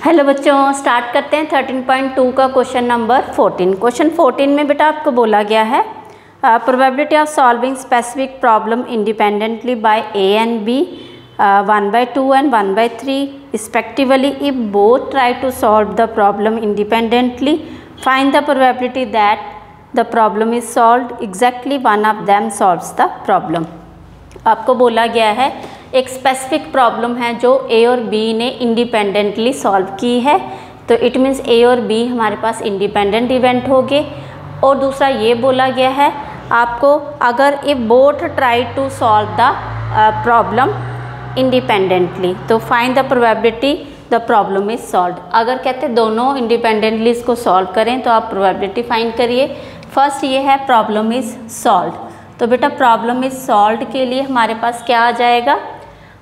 Hello बच्चों, start करते हैं 13.2 का क्वेश्चन नंबर 14। क्वेश्चन 14 में बेटा आपको बोला गया है probability of solving specific problem independently by A and B 1/2 and 1/3 respectively if both try to solve the problem independently find the probability that the problem is solved exactly one of them solves the problem. आपको बोला गया है एक specific problem है जो ए और B ने independently solve की है, तो इट मीन्स ए और बी हमारे पास इंडिपेंडेंट इवेंट हो गए। और दूसरा ये बोला गया है आपको अगर if both try to solve the problem independently तो find the probability the problem is solved. अगर कहते दोनों इंडिपेंडेंटली इसको सॉल्व करें तो आप प्रोबेबिलिटी फाइंड करिए। फर्स्ट ये है प्रॉब्लम इज सॉल्व्ड, तो बेटा प्रॉब्लम इज सॉल्व्ड के लिए हमारे पास क्या आ जाएगा,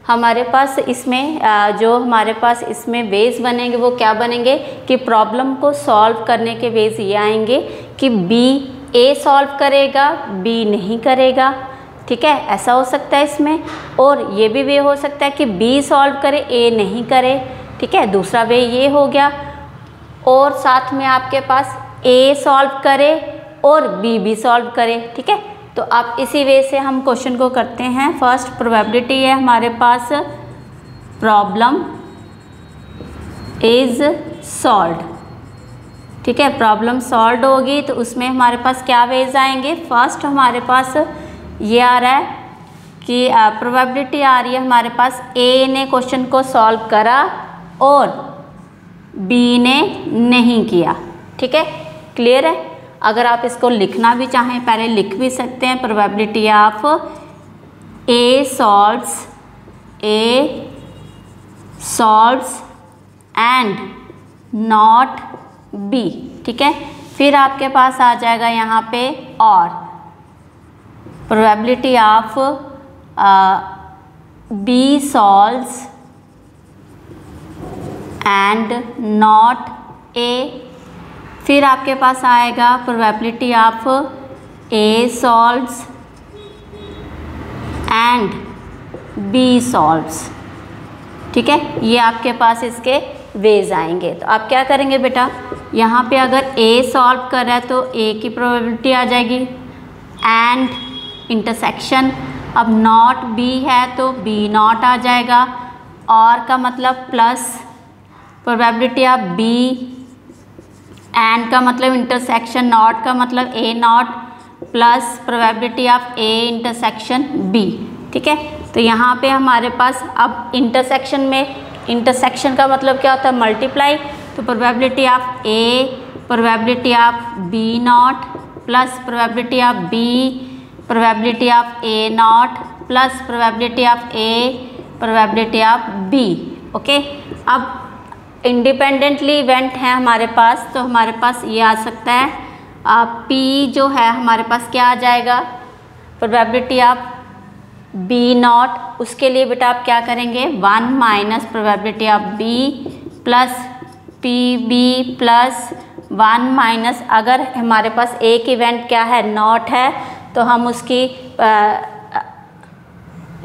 हमारे पास इसमें जो हमारे पास इसमें वेज बनेंगे वो क्या बनेंगे कि प्रॉब्लम को सॉल्व करने के वेज ये आएंगे कि बी ए सॉल्व करेगा बी नहीं करेगा, ठीक है, ऐसा हो सकता है इसमें। और ये भी वे हो सकता है कि बी सॉल्व करे ए नहीं करे, ठीक है, दूसरा वे ये हो गया। और साथ में आपके पास ए सॉल्व करे और बी भी सॉल्व करे, ठीक है। तो आप इसी वे से हम क्वेश्चन को करते हैं। फर्स्ट प्रोबेबिलिटी है हमारे पास प्रॉब्लम इज सॉल्व्ड, ठीक है, प्रॉब्लम सॉल्व्ड होगी तो उसमें हमारे पास क्या वेज आएंगे। फर्स्ट हमारे पास ये आ रहा है कि प्रोबेबिलिटी आ रही है हमारे पास ए ने क्वेश्चन को सॉल्व करा और बी ने नहीं किया, ठीक है, क्लियर है। अगर आप इसको लिखना भी चाहें पहले लिख भी सकते हैं, probability of A solves and not be, ठीक है। फिर आपके पास आ जाएगा यहाँ पे और probability of B solves and not A. फिर आपके पास आएगा probability of A solves and B solves, ठीक है, ये आपके पास इसके वेज आएंगे। तो आप क्या करेंगे बेटा, यहाँ पे अगर ए सॉल्व कर रहा है तो ए की प्रोबेबिलिटी आ जाएगी एंड इंटरसेक्शन, अब नॉट बी है तो बी नॉट आ जाएगा, और का मतलब plus probability of B and का मतलब इंटरसेक्शन, नॉट का मतलब A not plus probability of A intersection B, ठीक है। तो यहाँ पे हमारे पास अब इंटरसेक्शन में, इंटरसेक्शन का मतलब क्या होता है मल्टीप्लाई, तो probability of A probability of B not plus probability of B probability of A not plus probability of A probability of B, okay. अब इंडिपेंडेंटली इवेंट है हमारे पास, तो हमारे पास ये आ सकता है पी जो है हमारे पास क्या आ जाएगा, प्रोबेबिलिटी ऑफ बी नॉट, उसके लिए बेटा आप क्या करेंगे 1 minus probability of B plus P B plus 1 minus, अगर हमारे पास एक इवेंट क्या है नॉट है तो हम उसकी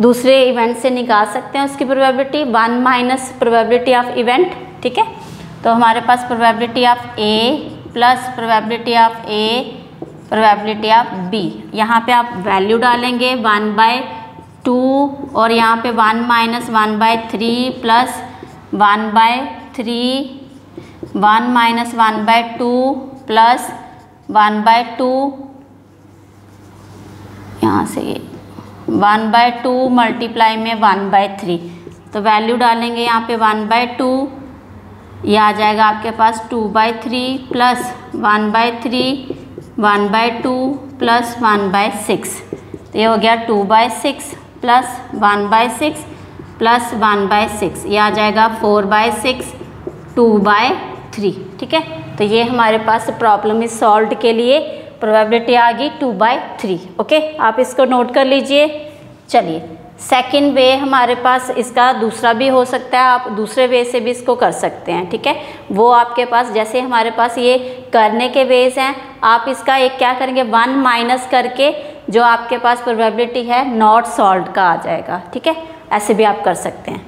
दूसरे इवेंट से निकाल सकते हैं उसकी probability 1 minus probability of event, ठीक है। तो हमारे पास probability of A plus probability of A probability of B, यहाँ पे आप वैल्यू डालेंगे 1/2 और यहाँ पे 1 माइनस 1/3 प्लस 1/3 1 माइनस 1/2 प्लस 1/2, यहाँ से ये 1/2 मल्टीप्लाई में 1/3, तो वैल्यू डालेंगे यहाँ पे 1/2, ये आ जाएगा आपके पास 2/3 प्लस 1/3 1/2 प्लस 1/6, तो ये हो गया 2/6 प्लस 1/6 प्लस 1/6, ये आ जाएगा 4/6 2/3, ठीक है। तो ये हमारे पास प्रॉब्लम इज सॉल्व्ड के लिए प्रोबेबिलिटी आ गई 2/3, ओके, आप इसको नोट कर लीजिए। चलिए सेकंड वे हमारे पास इसका दूसरा भी हो सकता है, आप दूसरे वे से भी इसको कर सकते हैं, ठीक है। वो आपके पास जैसे हमारे पास ये करने के वेज हैं, आप इसका एक क्या करेंगे 1 माइनस करके जो आपके पास प्रोबेबिलिटी है नॉट सॉल्व्ड का आ जाएगा, ठीक है, ऐसे भी आप कर सकते हैं।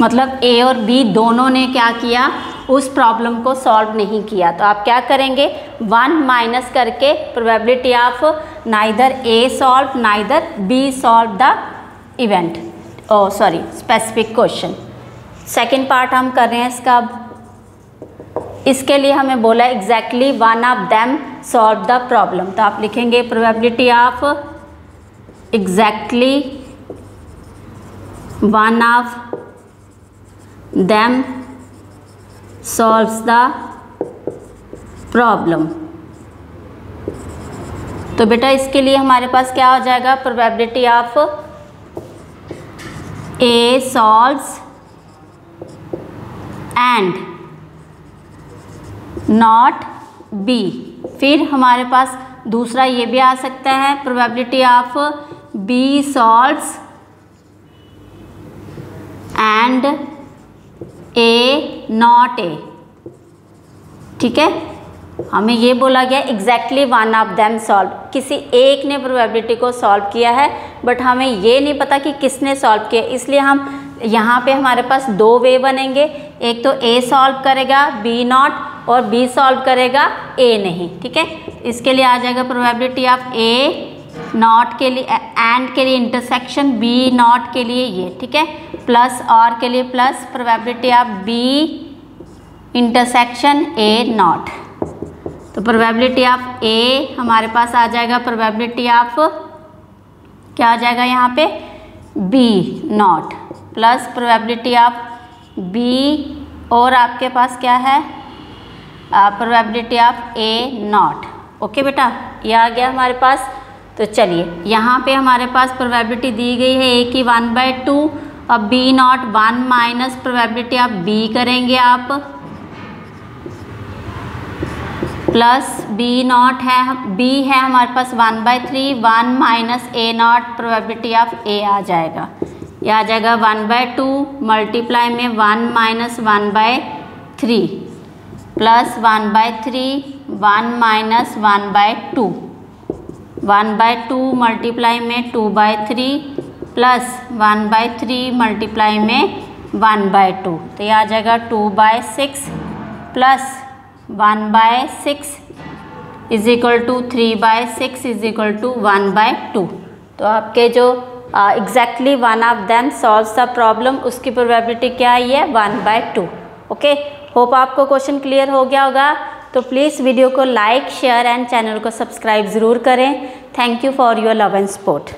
मतलब ए और बी दोनों ने क्या किया, उस प्रॉब्लम को सॉल्व नहीं किया। तो आप क्या करेंगे, 1 माइनस करके probability of neither A solve neither be solve the event, specific question. Second part हम कर रहे हैं इसका। इसके लिए हमें बोला exactly one of them solve the problem. तो आप लिखेंगे probability of exactly one of them solves the problem. तो बेटा इसके लिए हमारे पास क्या हो जाएगा, probability of A solves and not be. फिर हमारे पास दूसरा ये भी आ सकता है, probability of B solves and A not A. ठीक है, हमें ये बोला गया exactly one of them solve, किसी एक ने प्रोबेबिलिटी को सॉल्व किया है, बट हमें ये नहीं पता कि किसने सॉल्व किया, इसलिए हम यहाँ पे हमारे पास दो वे बनेंगे, एक तो ए सॉल्व करेगा बी नॉट, और बी सॉल्व करेगा ए नहीं। ठीक है, इसके लिए आ जाएगा प्रोबेबिलिटी ऑफ ए नॉट के लिए एंड के लिए इंटरसेक्शन बी नॉट के लिए ये। ठीक है, प्लस और के लिए plus probability of B intersection A not. तो प्रोबेबिलिटी ऑफ ए हमारे पास आ जाएगा प्रोबेबिलिटी ऑफ क्या आ जाएगा यहाँ पे, B not plus probability of B, और आपके पास क्या है, probability of A not. Okay बेटा, ये आ गया हमारे पास। तो चलिए यहाँ पे हमारे पास प्रोबेबिलिटी दी गई है ए की 1/2, अब B not 1 minus probability of B करेंगे आप, प्लस बी नॉट है, बी है हमारे पास 1/3, 1 minus A not probability of A आ जाएगा, यह आ जाएगा 1/2 मल्टीप्लाई में 1 माइनस 1/3 प्लस 1/3 1 माइनस 1/2, 1/2 मल्टीप्लाई में 2/3 प्लस 1/3 मल्टीप्लाई में 1/2, तो यह आ जाएगा 2/6 plus 1/6 is equal to 3/6 is equal to 1/2। तो आपके जो exactly one of them solves the problem, उसकी प्रोबेबिलिटी क्या आई है, 1/2। ओके, होप आपको क्वेश्चन क्लियर हो गया होगा। तो प्लीज़ वीडियो को लाइक शेयर एंड चैनल को सब्सक्राइब ज़रूर करें। Thank you for your love and support.